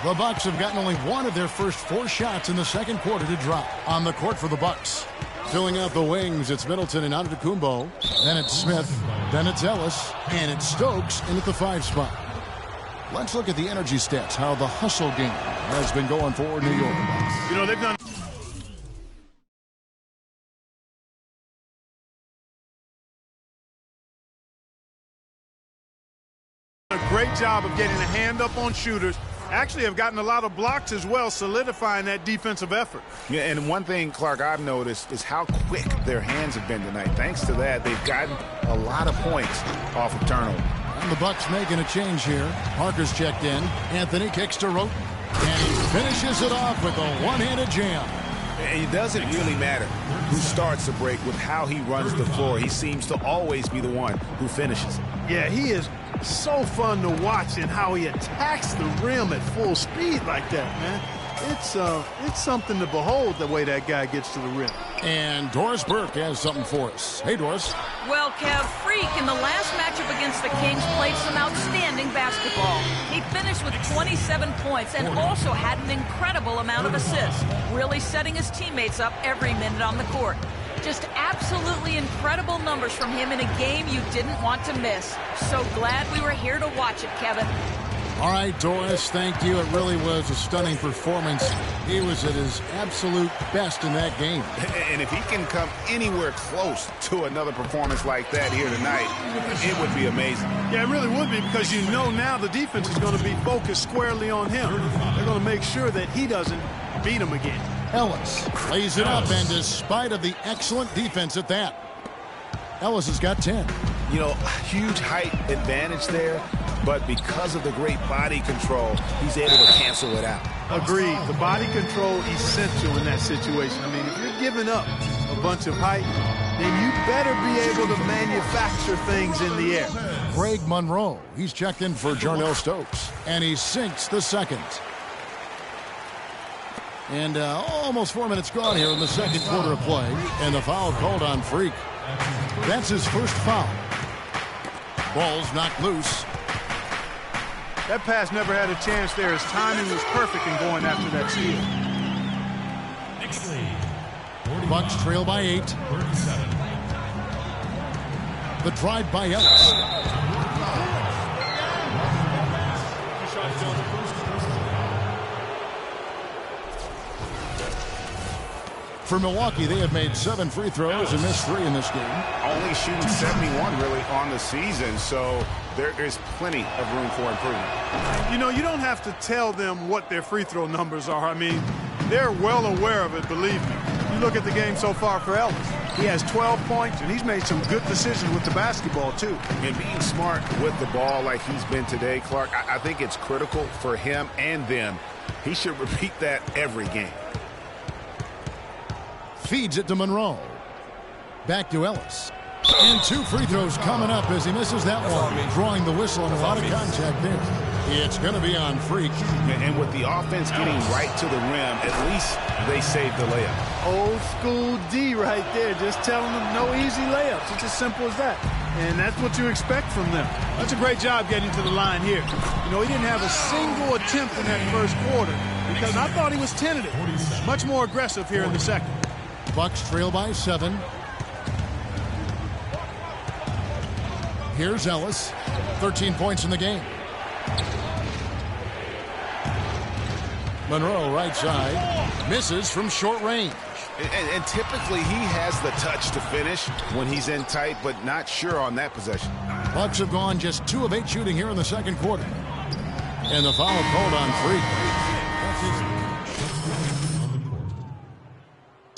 The Bucks have gotten only one of their first 4 shots in the second quarter to drop. On the court for the Bucks, filling out the wings, it's Middleton and Antetokounmpo. Then it's Smith. Then it's Ellis. And it's Stokes in at the 5 spot. Let's look at the energy stats, how the hustle game has been going for New York. You know, they've done a great job of getting a hand up on shooters. Actually have gotten a lot of blocks as well, solidifying that defensive effort. Yeah, and one thing, Clark, I've noticed is how quick their hands have been tonight. Thanks to that, they've gotten a lot of points off of turnover. And the Bucks making a change here. Parker's checked in. Anthony kicks to Roten. And he finishes it off with a one-handed jam. It doesn't really matter who starts the break with how he runs the floor. He seems to always be the one who finishes it. Yeah, he is so fun to watch in how he attacks the rim at full speed like that, man. It's something to behold the way that guy gets to the rim. And Doris Burke has something for us. Hey, Doris. Well, Kev, Freak in the last matchup against the Kings played some outstanding basketball. He finished with 27 points and also had an incredible amount of assists, really setting his teammates up every minute on the court. Just absolutely incredible numbers from him in a game you didn't want to miss. So glad we were here to watch it, Kevin. All right, Doris, thank you. It really was a stunning performance. He was at his absolute best in that game. And if he can come anywhere close to another performance like that here tonight, it would be amazing. Yeah, it really would be, because you know now the defense is going to be focused squarely on him. They're going to make sure that he doesn't beat him again. Ellis lays it up, and despite of the excellent defense at that, Ellis has got 10. You know, huge height advantage there, but because of the great body control, he's able to cancel it out. Agreed. The body control essential in that situation. I mean, if you're giving up a bunch of height, then you better be able to manufacture things in the air. Greg Monroe, he's checked in for Jarnell Stokes, and he sinks the second. And almost 4 minutes gone here in the second quarter of play, and the foul called on Freak. That's his first foul. Ball's knocked loose. That pass never had a chance there. His timing was perfect in going after that steal. Bucks trail by 8. The drive by Ellis. For Milwaukee, they have made 7 free throws and missed 3 in this game. Only shooting 71 really on the season, so there is plenty of room for improvement. You know, you don't have to tell them what their free throw numbers are. I mean, they're well aware of it, believe me. You look at the game so far for Ellis. He has 12 points, and he's made some good decisions with the basketball, too. And being smart with the ball like he's been today, Clark, I think it's critical for him and them. He should repeat that every game. Feeds it to Monroe. Back to Ellis. And 2 free throws coming up as he misses that one. Drawing the whistle and a lot of contact there. It's going to be on Freak. And with the offense getting right to the rim, at least they saved the layup. Old school D right there, just telling them no easy layups. It's as simple as that. And that's what you expect from them. That's a great job getting to the line here. You know, he didn't have a single attempt in that first quarter because I thought he was tentative. Much more aggressive here in the second. Bucks trail by 7. Here's Ellis. 13 points in the game. Monroe right side. Misses from short range. And typically he has the touch to finish when he's in tight, but not sure on that possession. Bucks have gone just 2 of 8 shooting here in the second quarter. And the foul called on Freak.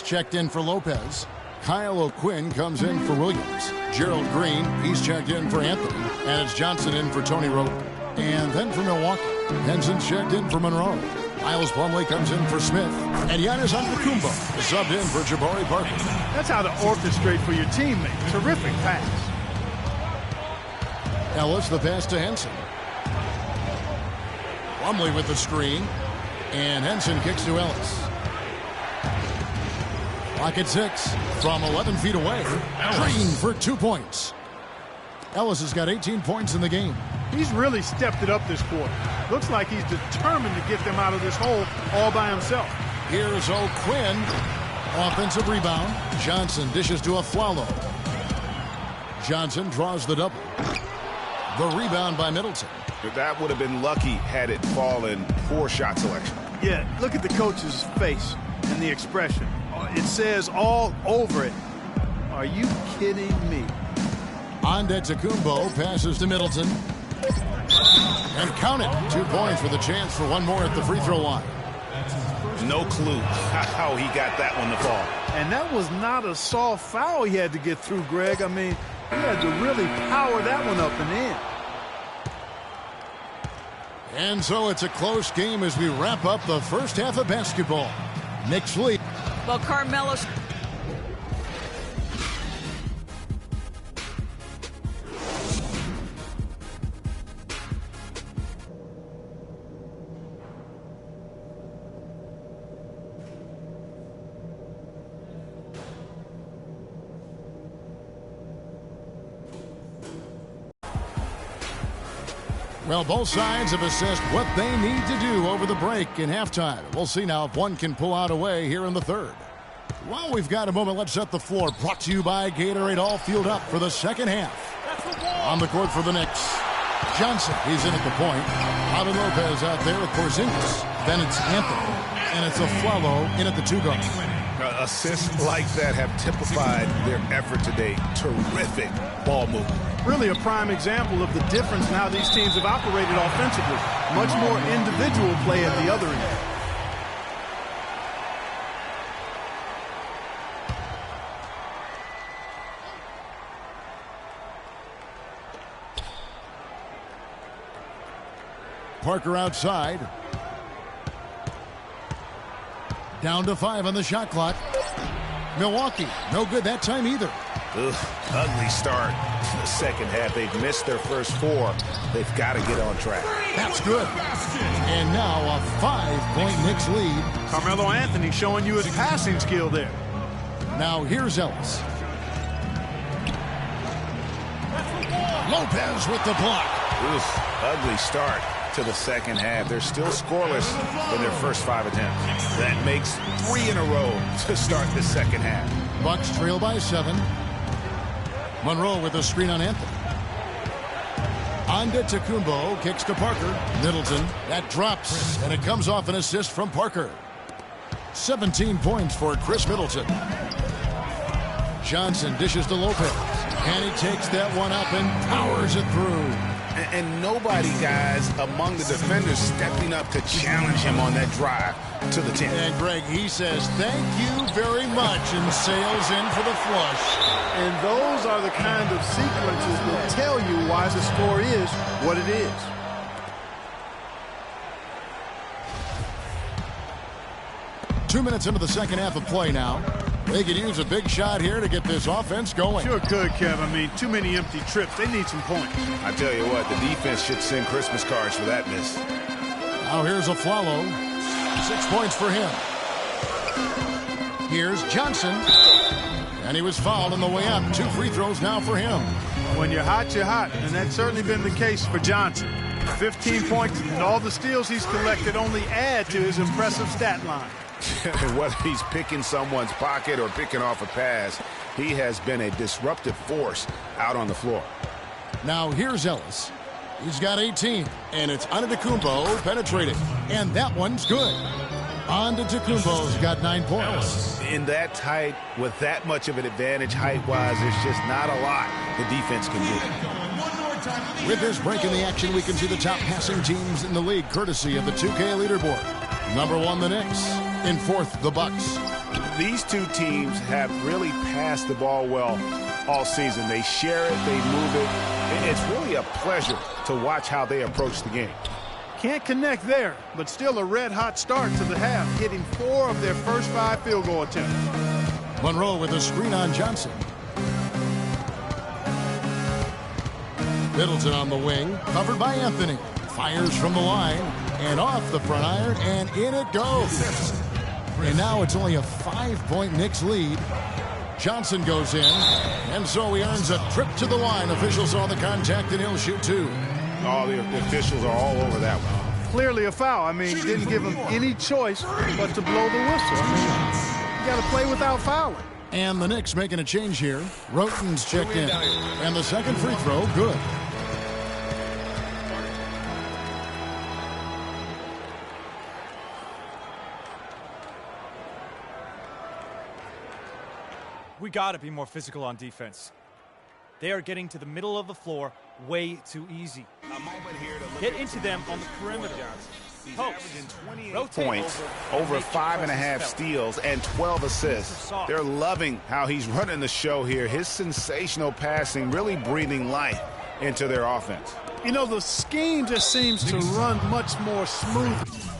Checked in for Lopez. Kyle O'Quinn comes in for Williams. Gerald Green, he's checked in for Anthony. And it's Johnson in for Tony Roten. And then for Milwaukee, Henson's checked in for Monroe. Miles Plumlee comes in for Smith. And Giannis Antetokounmpo is subbed in for Jabari Parker. That's how to orchestrate for your teammate. Terrific pass. Ellis, the pass to Henson. Plumlee with the screen. And Henson kicks to Ellis. Clock at 6 from 11 feet away. Green for 2 points. Ellis has got 18 points in the game. He's really stepped it up this quarter. Looks like he's determined to get them out of this hole all by himself. Here's O'Quinn. Offensive rebound. Johnson dishes to Afflalo. Johnson draws the double. The rebound by Middleton. That would have been lucky had it fallen. Poor shot selection. Yeah, look at the coach's face and the expression. It says all over it. Are you kidding me? Antetokounmpo passes to Middleton. And count it. 2 points with a chance for one more at the free throw line. No clue how he got that one to fall. And that was not a soft foul he had to get through, Greg. I mean, he had to really power that one up and in. And so it's a close game as we wrap up the first half of basketball. Knicks lead. Well, Carmelo's... Well, both sides have assessed what they need to do over the break in halftime. We'll see now if one can pull out a way here in the third. While we've got a moment, let's set the floor. Brought to you by Gatorade, all fueled up for the second half. On the court for the Knicks. Johnson, he's in at the point. Robin Lopez out there with Porzingis. Then it's Anthony. And it's Afflalo in at the 2 guard. Assists like that have typified their effort today. Terrific ball movement. Really a prime example of the difference in how these teams have operated offensively. Much more individual play at the other end. Parker outside. Down to 5 on the shot clock. Milwaukee, no good that time either. Ugh, ugly start to the second half. They've missed their first 4. They've got to get on track. That's good. And now a 5-point Knicks lead. Carmelo Anthony showing you his passing skill there. Now here's Ellis. Lopez with the block. Ugh, ugly start to the second half. They're still scoreless in their first 5 attempts. That makes 3 in a row to start the second half. Bucks trail by 7. Monroe with a screen on Anthony. Antetokounmpo kicks to Parker. Middleton, that drops, and it comes off an assist from Parker. 17 points for Chris Middleton. Johnson dishes to Lopez, and he takes that one up and powers it through. And nobody, guys, among the defenders stepping up to challenge him on that drive to the 10. And Greg, he says thank you very much and sails in for the flush. And those are the kind of sequences that tell you why the score is what it is. Two minutes into the second half of play now. They could use a big shot here to get this offense going. Sure could, Kev. I mean, too many empty trips. They need some points. I tell you what, the defense should send Christmas cards for that miss. Now here's Afflalo. 6 points for him. Here's Johnson. And he was fouled on the way up. 2 free throws now for him. When you're hot, you're hot. And that's certainly been the case for Johnson. 15 points and all the steals he's collected only add to his impressive stat line. Whether he's picking someone's pocket or picking off a pass, he has been a disruptive force out on the floor. Now here's Ellis. He's got 18, and it's Antetokounmpo penetrating, and that one's good. Antetokounmpo's got 9 points. In that tight, with that much of an advantage height-wise, there's just not a lot the defense can do. With this break in the action, we can see the top passing teams in the league, courtesy of the 2K leaderboard. Number 1, the Knicks. In 4th, the Bucks. These two teams have really passed the ball well all season. They share it, they move it. It's really a pleasure to watch how they approach the game. Can't connect there, but still a red-hot start to the half, hitting 4 of their first 5 field goal attempts. Monroe with a screen on Johnson. Middleton on the wing, covered by Anthony. Fires from the line, and off the front iron, and in it goes. And now it's only a 5-point Knicks lead. Johnson goes in, and so he earns a trip to the line. Officials saw the contact, and he'll shoot two. Oh, the officials are all over that one. Clearly a foul. I mean, didn't give him any choice but to blow the whistle. I mean, you got to play without fouling. And the Knicks making a change here. Roten's checked in. And the second free throw, good. We got to be more physical on defense. They are getting to the middle of the floor way too easy. Get into them on the perimeter. Post. Points, over 5.5 steals, and 12 assists. They're loving how he's running the show here. His sensational passing really breathing life into their offense. You know, the scheme just seems to run much more smoothly.